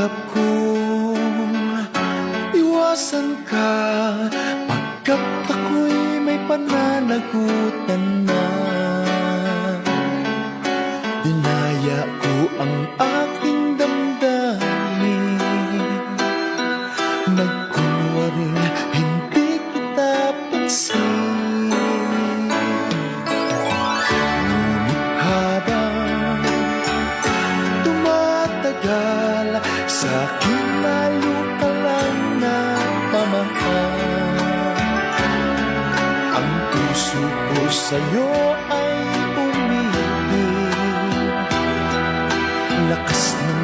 yakap kong iwasan ka, pagkat ako'y may pananagutan na. Dinaya ko ang aking damdamin, nagkunwaring hindi kita pansin. Ngunit habang tumatagal, sa'kin lalo ka lang napamahal. Ang puso ko sa'yo ay umibig, lakas ng